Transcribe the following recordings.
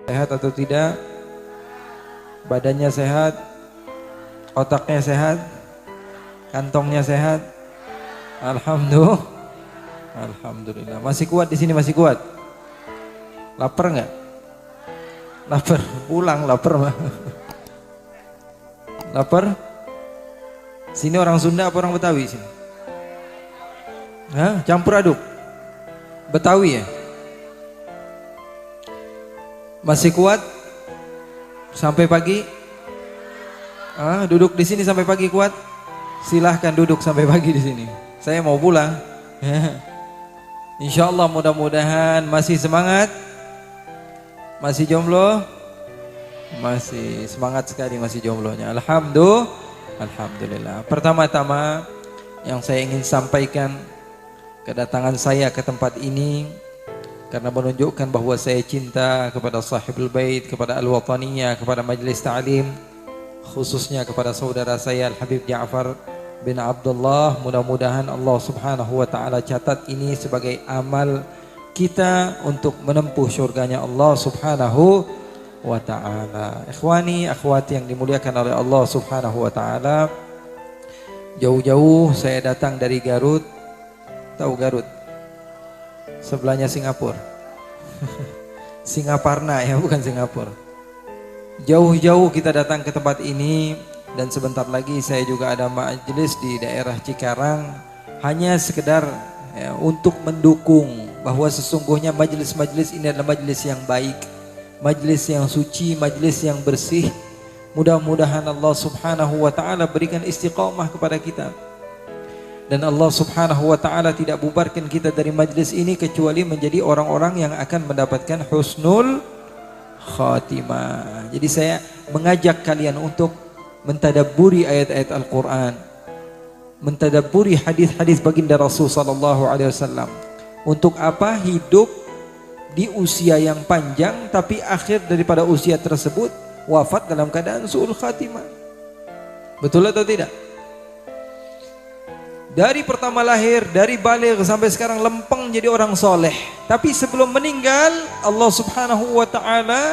Sehat atau tidak? Badannya sehat? Otaknya sehat? Kantongnya sehat? Alhamdulillah. Alhamdulillah. Masih kuat di sini, masih kuat? Lapar nggak? Lapar. Pulang lapar mah. Lapar? Sini orang Sunda apa orang Betawi sini? Hah? Campur aduk. Betawi ya? Masih kuat? Sampai pagi? Duduk di sini sampai pagi kuat? Silahkan duduk sampai pagi di sini. Saya mau pulang. Insya Allah mudah-mudahan masih semangat. Masih jomblo? Masih semangat sekali masih jomblonya. Alhamdulillah. Pertama-tama yang saya ingin sampaikan, kedatangan saya ke tempat ini karena menunjukkan bahwa saya cinta kepada Sahibul Bait, kepada Al-Wataniyah, kepada Majelis Ta'lim, khususnya kepada saudara saya Al-Habib Ja'far bin Abdullah. Mudah-mudahan Allah Subhanahu wa taala catat ini sebagai amal kita untuk menempuh surganya Allah Subhanahu wa taala. Ikhwani, akhwati yang dimuliakan oleh Allah Subhanahu wa taala, jauh-jauh saya datang dari Garut. Tahu Garut? Sebelahnya Singapura. Singaparna ya, bukan Singapura. Jauh-jauh kita datang ke tempat ini, dan sebentar lagi saya juga ada majelis di daerah Cikarang, hanya sekedar ya, untuk mendukung bahwa sesungguhnya majelis-majelis ini adalah majelis yang baik, majelis yang suci, majelis yang bersih. Mudah-mudahan Allah Subhanahu wa taala berikan istiqamah kepada kita. Dan Allah Subhanahu wa taala tidak bubarkan kita dari majlis ini kecuali menjadi orang-orang yang akan mendapatkan husnul khatimah. Jadi saya mengajak kalian untuk mentadabburi ayat-ayat Al-Qur'an, mentadabburi hadis-hadis baginda Rasul sallallahu alaihi wasallam. Untuk apa? Hidup di usia yang panjang tapi akhir daripada usia tersebut wafat dalam keadaan su'ul khatimah. Betul atau tidak? Dari pertama lahir, dari baligh sampai sekarang lempeng jadi orang soleh. Tapi sebelum meninggal, Allah Subhanahu wa ta'ala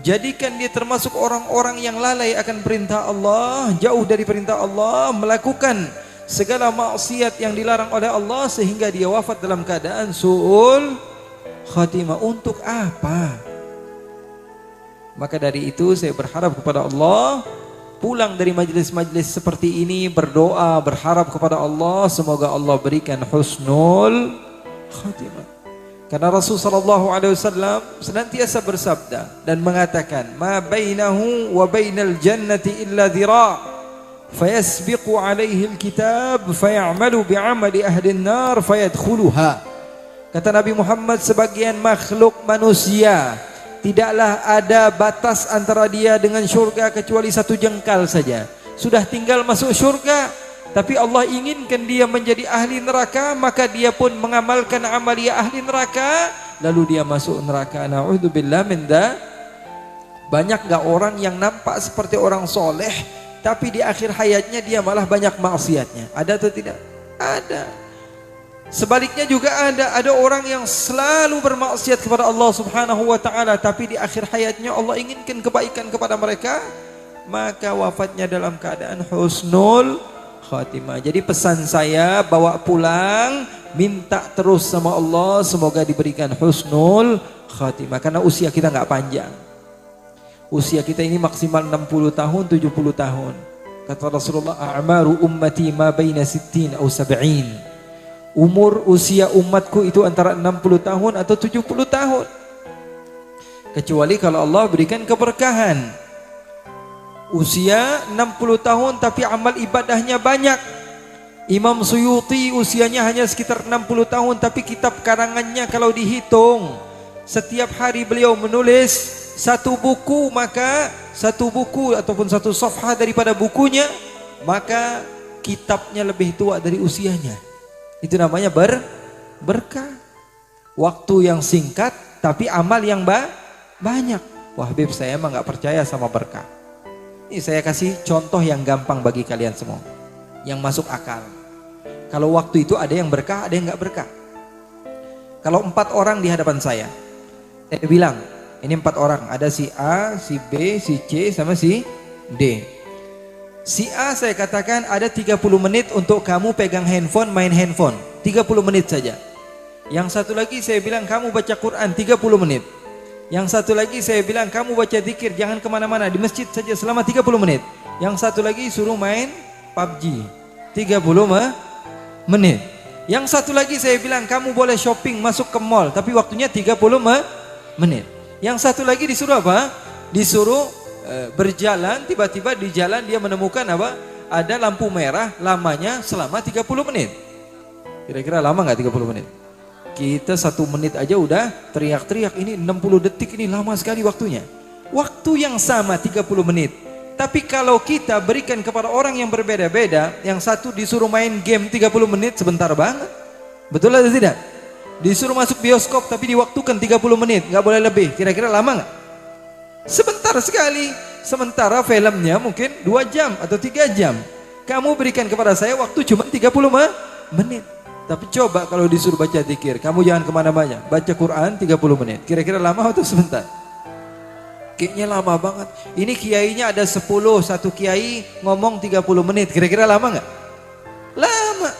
jadikan dia termasuk orang-orang yang lalai akan perintah Allah, jauh dari perintah Allah, melakukan segala maksiat yang dilarang oleh Allah, sehingga dia wafat dalam keadaan su'ul khatimah. Untuk apa? Maka dari itu saya berharap kepada Allah, pulang dari majlis-majlis seperti ini berdoa, berharap kepada Allah semoga Allah berikan husnul khatimah. Karena Rasul sallallahu alaihi wasallam senantiasa bersabda dan mengatakan, "Ma bainahu wa bainal jannati illa dhira', fayasbiqu alaihi alkitab fayamalu bi'amali ahli an-nar fayadkhuluha." Kata Nabi Muhammad, sebagian makhluk manusia tidaklah ada batas antara dia dengan syurga kecuali satu jengkal saja. Sudah tinggal masuk syurga, tapi Allah inginkan dia menjadi ahli neraka, maka dia pun mengamalkan amalia ahli neraka, lalu dia masuk neraka. Na'udzubillah min dzalik. Banyak gak orang yang nampak seperti orang soleh, tapi di akhir hayatnya dia malah banyak maksiatnya? Ada atau tidak? Ada. Sebaliknya juga ada orang yang selalu bermaksiat kepada Allah Subhanahu wa taala, tapi di akhir hayatnya Allah inginkan kebaikan kepada mereka, maka wafatnya dalam keadaan husnul khatimah. Jadi pesan saya, bawa pulang, minta terus sama Allah semoga diberikan husnul khatimah, karena usia kita nggak panjang. Usia kita ini maksimal 60 tahun, 70 tahun. Kata Rasulullah, a'maru ummati ma baina 60 atau 70. Umur usia umatku itu antara 60 tahun atau 70 tahun. Kecuali kalau Allah berikan keberkahan. Usia 60 tahun tapi amal ibadahnya banyak. Imam Suyuti usianya hanya sekitar 60 tahun tapi kitab karangannya kalau dihitung, setiap hari beliau menulis satu buku, maka satu buku ataupun satu safhah daripada bukunya, maka kitabnya lebih tua dari usianya. Itu namanya berkah. Waktu yang singkat tapi amal yang banyak. Wah Habib, saya emang gak percaya sama berkah. Ini saya kasih contoh yang gampang bagi kalian semua, yang masuk akal. Kalau waktu itu ada yang berkah, ada yang gak berkah. Kalau 4 orang di hadapan saya bilang, Ini 4 orang, ada si A, si B, si C, sama si D. Si A saya katakan ada 30 menit untuk kamu pegang handphone, main handphone. 30 menit saja. Yang satu lagi saya bilang kamu baca Quran 30 menit. Yang satu lagi saya bilang kamu baca zikir, jangan kemana-mana, di masjid saja selama 30 menit. Yang satu lagi suruh main PUBG 30 menit. Yang satu lagi saya bilang kamu boleh shopping, masuk ke mall, tapi waktunya 30 menit. Yang satu lagi disuruh apa? Disuruh berjalan, tiba-tiba di jalan dia menemukan apa? Ada lampu merah, lamanya selama 30 menit. Kira-kira lama nggak 30 menit? Kita 1 menit aja udah teriak-teriak, ini 60 detik, ini lama sekali waktunya. Waktu yang sama 30 menit. Tapi kalau kita berikan kepada orang yang berbeda-beda, yang satu disuruh main game 30 menit, sebentar banget. Betul atau tidak? Disuruh masuk bioskop tapi diwaktukan 30 menit, nggak boleh lebih. Kira-kira lama nggak? Sebentar sekali. Sementara filmnya mungkin 2 jam atau 3 jam. Kamu berikan kepada saya waktu cuma 30 menit. Tapi coba kalau disuruh baca zikir, kamu jangan kemana-mana, baca Quran 30 menit. Kira-kira lama atau sebentar? Kayaknya lama banget. Ini kiainya ada 10, satu kiai ngomong 30 menit. Kira-kira lama nggak? Lama.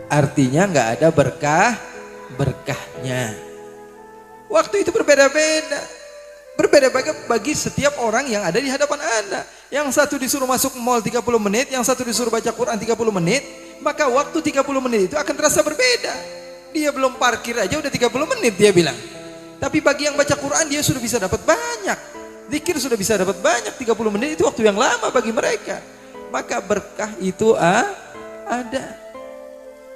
Artinya nggak ada berkahnya. Waktu itu berbeda-beda. Berbeda bagi setiap orang yang ada di hadapan Anda. Yang satu disuruh masuk mall 30 menit, yang satu disuruh baca Quran 30 menit, maka waktu 30 menit itu akan terasa berbeda. Dia belum parkir aja udah 30 menit dia bilang. Tapi bagi yang baca Quran dia sudah bisa dapat banyak. Zikir sudah bisa dapat banyak, 30 menit itu waktu yang lama bagi mereka. Maka berkah itu ada.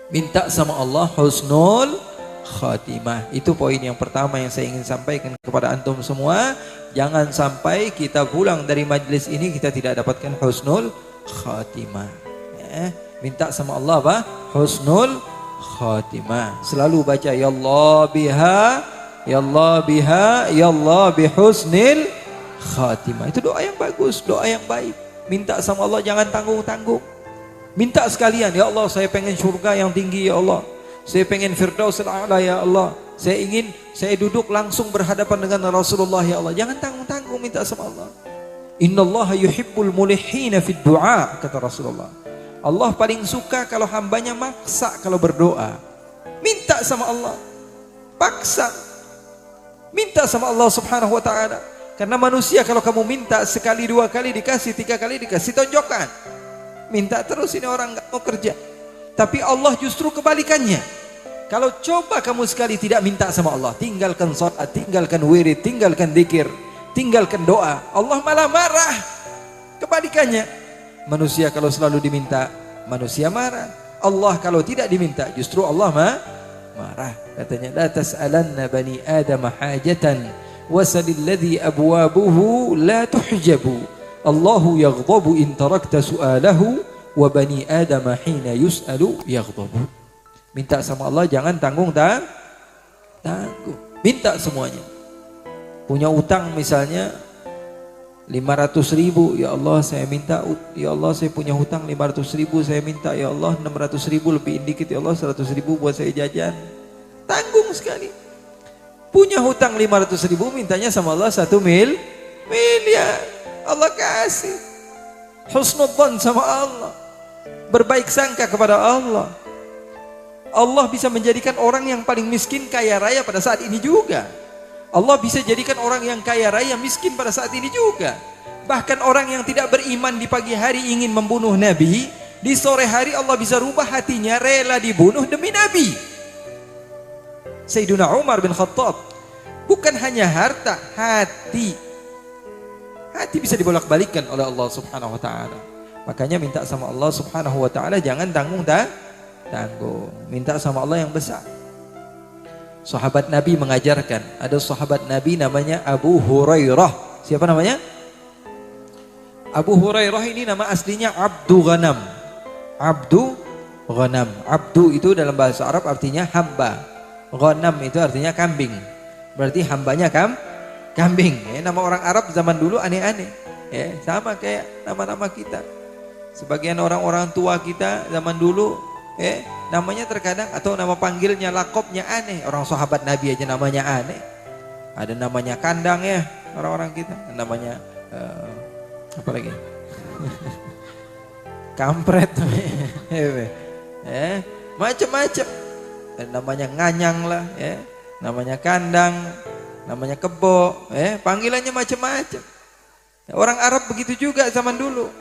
Minta sama Allah husnul khatimah. Itu poin yang pertama yang saya ingin sampaikan kepada antum semua. Jangan sampai kita pulang dari majlis ini kita tidak dapatkan husnul khatimah. Minta sama Allah apa? Husnul khatimah. Selalu baca ya Allah biha, ya Allah biha, ya Allah bihusnil khatimah. Itu doa yang bagus, doa yang baik. Minta sama Allah jangan tanggung-tanggung. Minta sekalian, ya Allah saya pengen surga yang tinggi ya Allah. Saya pengen Firdausul A'la ya Allah. Saya duduk langsung berhadapan dengan Rasulullah ya Allah. Jangan tanggung-tanggung minta sama Allah. Innallaha yuhibbul mulihina fid du'a, kata Rasulullah. Allah paling suka kalau hambanya maksa kalau berdoa. Minta sama Allah. Paksa. Minta sama Allah Subhanahu wa taala. Karena manusia kalau kamu minta sekali, 2 kali dikasih, 3 kali dikasih tonjokan. Minta terus ini orang enggak mau kerja. Tapi Allah justru kebalikannya. Kalau coba kamu sekali tidak minta sama Allah, tinggalkan salat, tinggalkan wirid, tinggalkan zikir, tinggalkan doa, Allah malah marah. Kebalikannya. Manusia kalau selalu diminta, manusia marah. Allah kalau tidak diminta, justru Allah marah. Katanya, la tas'alanna bani Adam hajatan wasalil ladzi abwabuhu la tuhjabu. Allahu yaghdabu in tarakta su'alahu wa bani Adam hina yus'alu yaghdabu. Minta sama Allah jangan tanggung. Minta semuanya. Punya utang misalnya 500.000, ya Allah saya minta, ya Allah saya punya hutang 500.000, saya minta ya Allah 600.000 lebih dikit ya Allah 100.000 buat saya jajan. Tanggung sekali. Punya hutang 500.000 mintanya sama Allah 1 miliar. Allah kasih. Husnudzan sama Allah. Berbaik sangka kepada Allah. Allah bisa menjadikan orang yang paling miskin kaya raya pada saat ini juga. Allah bisa jadikan orang yang kaya raya miskin pada saat ini juga. Bahkan orang yang tidak beriman di pagi hari ingin membunuh Nabi, di sore hari Allah bisa rubah hatinya rela dibunuh demi Nabi. Sayyidina Umar bin Khattab, bukan hanya harta, hati. Hati bisa dibolak-balikkan oleh Allah Subhanahu wa taala. Makanya minta sama Allah Subhanahu wa taala jangan tanggung. Minta sama Allah yang besar. Sahabat Nabi mengajarkan, ada sahabat Nabi namanya Abu Hurairah. Siapa namanya? Abu Hurairah ini nama aslinya Abdu Ghanam. Abdu Ghanam. Abdu itu dalam bahasa Arab artinya hamba. Ghanam itu artinya kambing. Berarti hambanya kambing. Nama orang Arab zaman dulu aneh-aneh. Sama kayak nama-nama kita. Sebagian orang-orang tua kita zaman dulu namanya terkadang atau nama panggilnya lakopnya aneh. Orang sahabat Nabi aja namanya aneh. Ada namanya kandang ya orang-orang kita, namanya apa lagi? Kampret, macam-macam. Namanya nganyang lah, namanya kandang, namanya kebo, panggilannya macam-macam. Orang Arab begitu juga zaman dulu.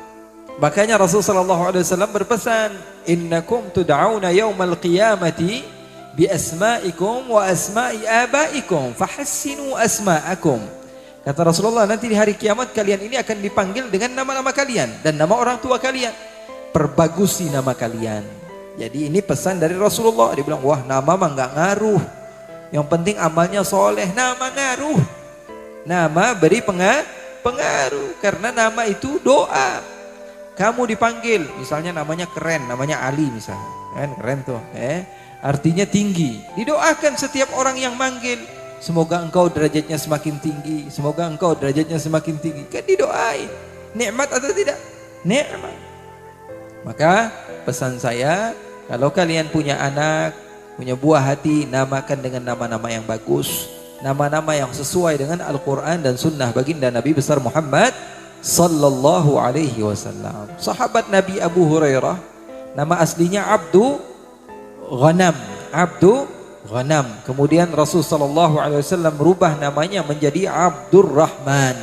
Makanya Rasulullah SAW berpesan, innakum tud'auna yaumal qiyamati bi asma'ikum wa asma'i abaikum fahassinu asma'akum. Kata Rasulullah, nanti di hari kiamat kalian ini akan dipanggil dengan nama-nama kalian dan nama orang tua kalian. Perbagusi nama kalian. Jadi ini pesan dari Rasulullah. Dia bilang, wah nama mah nggak ngaruh. Yang penting amalnya soleh. Nama ngaruh. Nama beri pengaruh. Karena nama itu doa. Kamu dipanggil, misalnya namanya keren, namanya Ali misalnya. Kan keren tuh. Artinya tinggi. Didoakan setiap orang yang manggil. Semoga engkau derajatnya semakin tinggi. Semoga engkau derajatnya semakin tinggi. Kan didoain. Nikmat atau tidak? Nikmat. Maka pesan saya, kalau kalian punya anak, punya buah hati, namakan dengan nama-nama yang bagus, nama-nama yang sesuai dengan Al-Quran dan Sunnah baginda Nabi besar Muhammad sallallahu alaihi wasallam. Sahabat Nabi Abu Hurairah, nama aslinya Abdu Ghanam. Abdu Ghanam. Kemudian Rasul sallallahu alaihi wasallam merubah namanya menjadi Abdurrahman.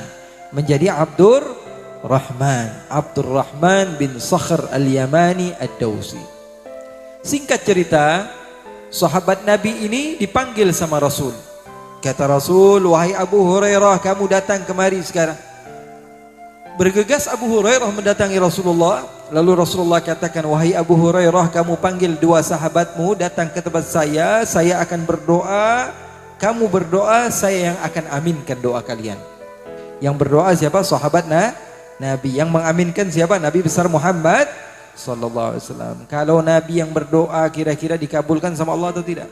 Menjadi Abdurrahman bin Sakhr al-Yamani ad-Dawsi. Singkat cerita, sahabat Nabi ini dipanggil sama Rasul. Kata Rasul, wahai Abu Hurairah, kamu datang kemari sekarang. Bergegas Abu Hurairah mendatangi Rasulullah. Lalu Rasulullah katakan, wahai Abu Hurairah, kamu panggil dua sahabatmu datang ke tempat saya akan berdoa, kamu berdoa, saya yang akan aminkan doa kalian. Yang berdoa siapa? Sahabat Nabi. Yang mengaminkan siapa? Nabi besar Muhammad sallallahu alaihi wasallam. Kalau Nabi yang berdoa kira-kira dikabulkan sama Allah atau tidak?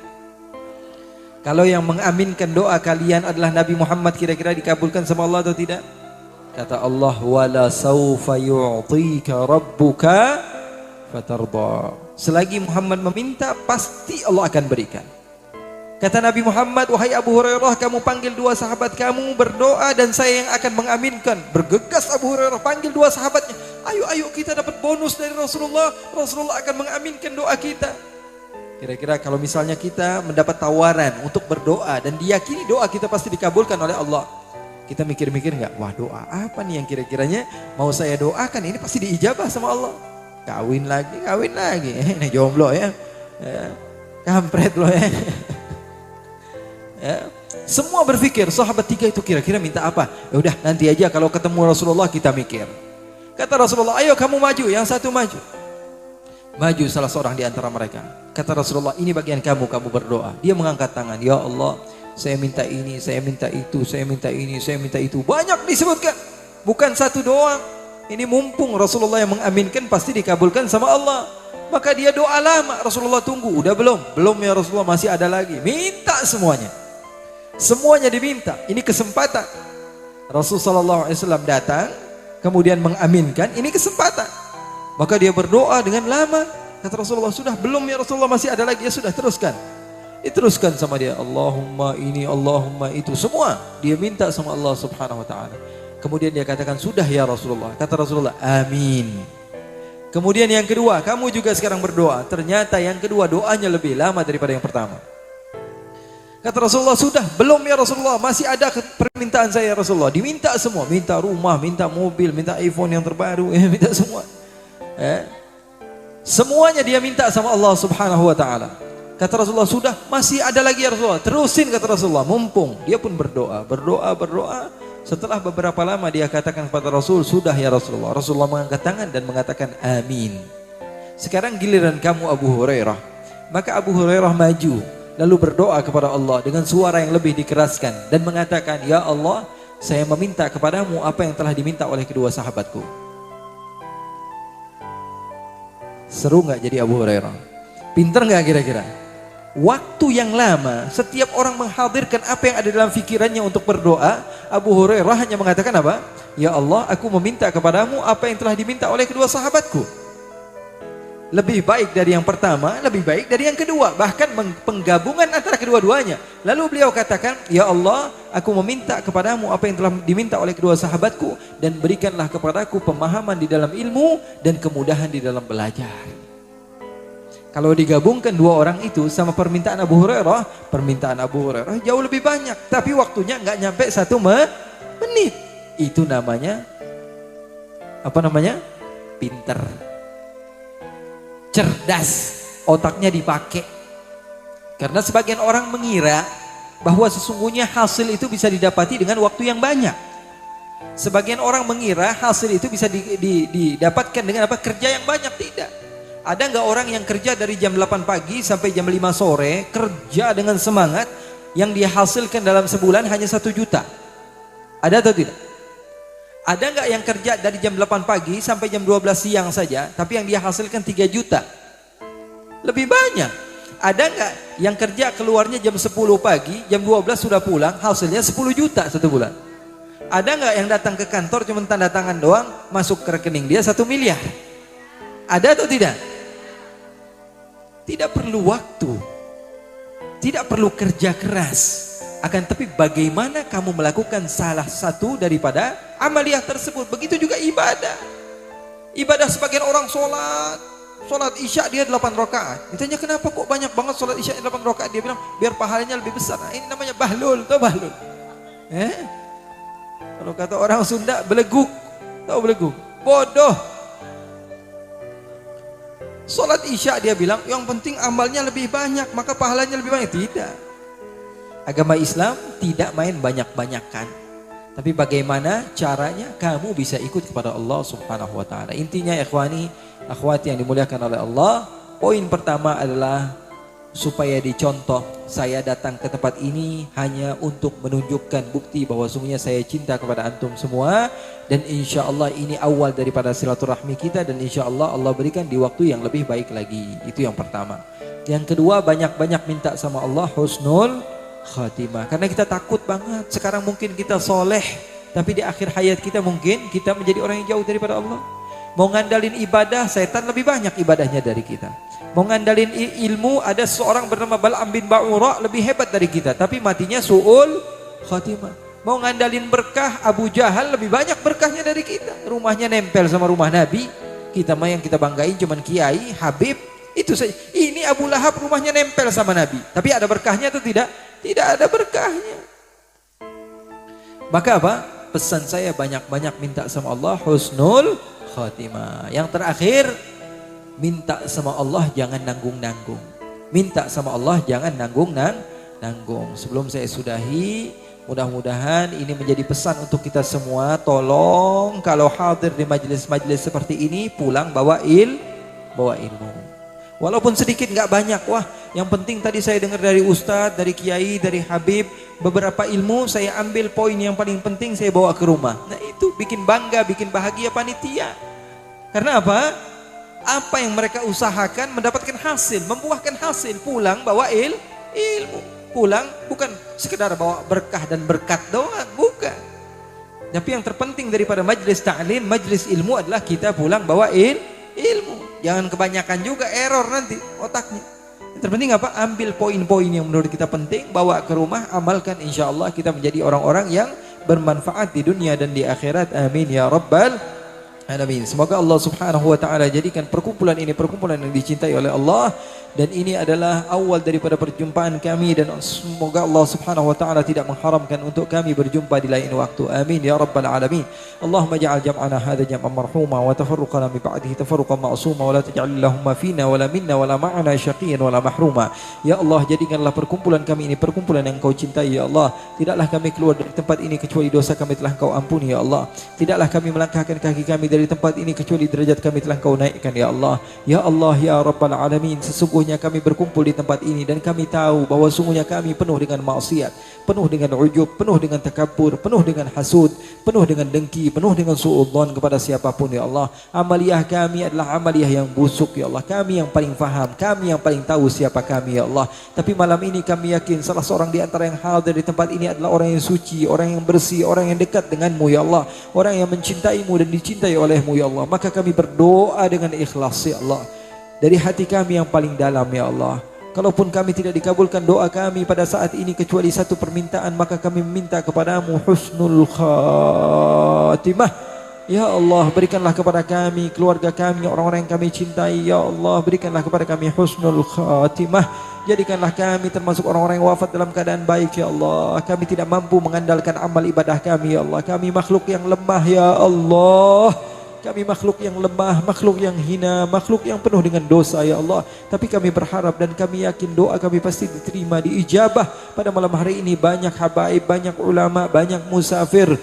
Kalau yang mengaminkan doa kalian adalah Nabi Muhammad, kira-kira dikabulkan sama Allah atau tidak? Kata Allah, wala saufa yu'tika rabbuka fatarda. Selagi Muhammad meminta, pasti Allah akan berikan. Kata Nabi Muhammad, wahai Abu Hurairah, kamu panggil dua sahabat kamu berdoa dan saya yang akan mengaminkan. Bergegas Abu Hurairah panggil dua sahabatnya. Ayo kita dapat bonus dari Rasulullah. Rasulullah akan mengaminkan doa kita. Kira-kira kalau misalnya kita mendapat tawaran untuk berdoa dan diyakini doa kita pasti dikabulkan oleh Allah, kita mikir-mikir nggak? Wah, doa apa nih yang kira-kiranya mau saya doakan? Ini pasti diijabah sama Allah. Kawin lagi. Ini jomblo ya. Kampret loh ya. Semua berpikir, sahabat tiga itu kira-kira minta apa? Ya udah nanti aja kalau ketemu Rasulullah kita mikir. Kata Rasulullah, ayo kamu maju. Yang satu maju. Maju salah seorang di antara mereka. Kata Rasulullah, ini bagian kamu berdoa. Dia mengangkat tangan, ya Allah, saya minta ini, saya minta itu, saya minta ini, saya minta itu. Banyak disebutkan, bukan satu doang. Ini mumpung Rasulullah yang mengaminkan, pasti dikabulkan sama Allah. Maka dia doa lama, Rasulullah tunggu. Udah belum? Belum ya Rasulullah, masih ada lagi. Minta semuanya. Semuanya diminta. Ini kesempatan. Rasulullah SAW datang, kemudian mengaminkan. Ini kesempatan. Maka dia berdoa dengan lama. Kata Rasulullah, sudah belum ya Rasulullah, masih ada lagi. Ya sudah, teruskan. Diteruskan sama dia, Allahumma ini, Allahumma itu. Semua dia minta sama Allah subhanahu wa ta'ala. Kemudian dia katakan, sudah ya Rasulullah. Kata Rasulullah, amin. Kemudian yang kedua, kamu juga sekarang berdoa. Ternyata yang kedua doanya lebih lama daripada yang pertama. Kata Rasulullah, sudah belum ya Rasulullah, masih ada permintaan saya ya Rasulullah. Diminta semua, minta rumah, minta mobil, minta iPhone yang terbaru, minta semua. Semuanya dia minta sama Allah subhanahu wa ta'ala. Kata Rasulullah, sudah masih ada lagi ya Rasulullah. Terusin kata Rasulullah, mumpung. Dia pun berdoa. Setelah beberapa lama dia katakan kepada Rasul, sudah ya Rasulullah. Rasulullah mengangkat tangan dan mengatakan amin. Sekarang giliran kamu Abu Hurairah. Maka Abu Hurairah maju, lalu berdoa kepada Allah dengan suara yang lebih dikeraskan dan mengatakan, ya Allah, saya meminta kepadamu apa yang telah diminta oleh kedua sahabatku. Seru nggak jadi Abu Hurairah? Pinter nggak kira-kira? Waktu yang lama, setiap orang menghadirkan apa yang ada dalam fikirannya untuk berdoa. Abu Hurairah hanya mengatakan apa? Ya Allah, aku meminta kepadamu apa yang telah diminta oleh kedua sahabatku. lebih baik dari yang pertama, lebih baik dari yang kedua, bahkan penggabungan antara kedua-duanya. Lalu beliau katakan, ya Allah, aku meminta kepadamu apa yang telah diminta oleh kedua sahabatku, dan berikanlah kepadaku pemahaman di dalam ilmu dan kemudahan di dalam belajar. Kalau digabungkan dua orang itu sama permintaan Abu Hurairah jauh lebih banyak, tapi waktunya nggak nyampe 1 menit. Itu namanya apa namanya? Pinter, cerdas, otaknya dipakai. Karena sebagian orang mengira bahwa sesungguhnya hasil itu bisa didapati dengan waktu yang banyak. Sebagian orang mengira hasil itu bisa didapatkan dengan apa? Kerja yang banyak. Tidak. Ada nggak orang yang kerja dari jam 8 pagi sampai jam 5 sore, kerja dengan semangat, yang dia hasilkan dalam sebulan hanya 1 juta? Ada atau tidak? Ada nggak yang kerja dari jam 8 pagi sampai jam 12 siang saja, tapi yang dia hasilkan 3 juta? Lebih banyak. Ada nggak yang kerja keluarnya jam 10 pagi, jam 12 sudah pulang, hasilnya 10 juta 1 bulan? Ada nggak yang datang ke kantor cuma tanda tangan doang, masuk ke rekening dia 1 miliar? Ada atau tidak? Tidak perlu waktu, tidak perlu kerja keras, akan tapi bagaimana kamu melakukan salah satu daripada amaliyah tersebut. Begitu juga ibadah. Ibadah sebagian orang sholat isya dia 8 rakaat. Ditanya kenapa kok banyak banget sholat isya 8 rakaat? Dia bilang biar pahalanya lebih besar. Nah, ini namanya bahlul, tahu bahlul? Kalau kata orang Sunda, beleguk, tahu beleguk? Bodoh. Sholat isya dia bilang yang penting amalnya lebih banyak, maka pahalanya lebih banyak. Tidak. Agama Islam tidak main banyak-banyakan, tapi bagaimana caranya kamu bisa ikut kepada Allah Subhanahu wa taala. Intinya ikhwani, akhwati yang dimuliakan oleh Allah, poin pertama adalah supaya dicontoh. Saya datang ke tempat ini hanya untuk menunjukkan bukti bahwa sungguhnya saya cinta kepada antum semua, dan insya Allah ini awal daripada silaturahmi kita, dan insya Allah Allah berikan di waktu yang lebih baik lagi. Itu yang pertama. Yang kedua, banyak-banyak minta sama Allah husnul khatimah. Karena kita takut banget sekarang mungkin kita soleh, tapi di akhir hayat kita mungkin kita menjadi orang yang jauh daripada Allah. Mau ngandalin ibadah, setan lebih banyak ibadahnya dari kita. Mau ngandalin ilmu, ada seorang bernama Bal'am bin Ba'ura lebih hebat dari kita, tapi matinya su'ul khatimah. Mau ngandalin berkah, Abu Jahal lebih banyak berkahnya dari kita. Rumahnya nempel sama rumah Nabi. Kita mah yang kita banggain cuman kiai, habib, itu saja. Ini Abu Lahab rumahnya nempel sama Nabi, tapi ada berkahnya atau tidak? Tidak ada berkahnya. Maka apa? Pesan saya banyak-banyak minta sama Allah husnul khatimah. Yang terakhir, minta sama Allah jangan nanggung-nanggung. Minta sama Allah jangan nanggung-nanggung. Sebelum saya sudahi, mudah-mudahan ini menjadi pesan untuk kita semua. Tolong kalau hadir di majelis-majelis seperti ini, pulang bawa ilmu. Walaupun sedikit nggak banyak, wah yang penting tadi saya dengar dari ustadz, dari kiai, dari habib, beberapa ilmu saya ambil poin yang paling penting saya bawa ke rumah. Nah itu bikin bangga, bikin bahagia panitia. Karena apa? Apa yang mereka usahakan mendapatkan hasil, membuahkan hasil. Pulang bawa ilmu. Pulang bukan sekedar bawa berkah dan berkat doang, bukan. Tapi yang terpenting daripada majlis ta'lim, majlis ilmu adalah kita pulang bawa ilmu. Jangan kebanyakan juga, error nanti otaknya. Yang terpenting apa? Ambil poin-poin yang menurut kita penting, bawa ke rumah, amalkan, insya Allah kita menjadi orang-orang yang bermanfaat di dunia dan di akhirat. Amin ya rabbal alamin. Semoga Allah Subhanahu wa taala jadikan perkumpulan ini perkumpulan yang dicintai oleh Allah, dan ini adalah awal daripada perjumpaan kami, dan semoga Allah Subhanahu wa taala tidak mengharamkan untuk kami berjumpa di lain waktu. Amin ya rabbal alamin. Allahumma ja'al jam'ana hadha jam'an marhuma wa tafarruqana min ba'dihi tafarruqan ma'suma wa la taj'al lahumma fina wa la minna wa la ma'ana syaqiyyan wa la mahruma. Ya Allah, jadikanlah perkumpulan kami ini perkumpulan yang Kau cintai ya Allah. Tidaklah kami keluar dari tempat ini kecuali dosa kami telah Kau ampuni ya Allah. Tidaklah kami melangkahkan kaki kami dari tempat ini kecuali derajat kami telah Kau naikkan ya Allah. Ya Allah ya rabbal alamin, sesungguhnya kami berkumpul di tempat ini dan kami tahu bahwa sungguhnya kami penuh dengan maksiat, penuh dengan ujub, penuh dengan takabur, penuh dengan hasud, penuh dengan dengki, penuh dengan suudzon kepada siapapun ya Allah. Amaliyah kami adalah amaliyah yang busuk ya Allah. Kami yang paling faham, kami yang paling tahu siapa kami ya Allah. Tapi malam ini kami yakin salah seorang di antara yang hadir di tempat ini adalah orang yang suci, orang yang bersih, orang yang dekat denganmu ya Allah, orang yang mencintaimu dan dicintai olehmu ya Allah. Maka kami berdoa dengan ikhlas ya Allah. dari hati kami yang paling dalam ya Allah. Kalaupun kami tidak dikabulkan doa kami pada saat ini kecuali satu permintaan, maka kami meminta kepadamu husnul khatimah. Ya Allah, berikanlah kepada kami, keluarga kami, orang-orang yang kami cintai. Ya Allah, berikanlah kepada kami husnul khatimah. Jadikanlah kami termasuk orang-orang yang wafat dalam keadaan baik ya Allah. Kami tidak mampu mengandalkan amal ibadah kami ya Allah. Kami makhluk yang lemah ya Allah. Kami makhluk yang lemah, makhluk yang hina, makhluk yang penuh dengan dosa ya Allah. Tapi kami berharap dan kami yakin doa kami pasti diterima, diijabah. Pada malam hari ini banyak habaib, banyak ulama, banyak musafir.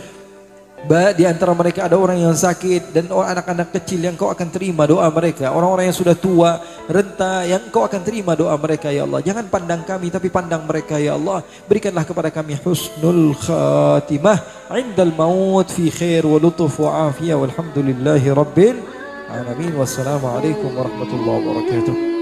Di antara mereka ada orang yang sakit dan anak-anak kecil yang kau akan terima doa mereka. Orang-orang yang sudah tua, renta, yang kau akan terima doa mereka ya Allah. Jangan pandang kami tapi pandang mereka ya Allah. Berikanlah kepada kami husnul khatimah indal maut fi khair wa lutuf wa afiyah walhamdulillahi rabbil alamin. Wassalamualaikum warahmatullahi wabarakatuh.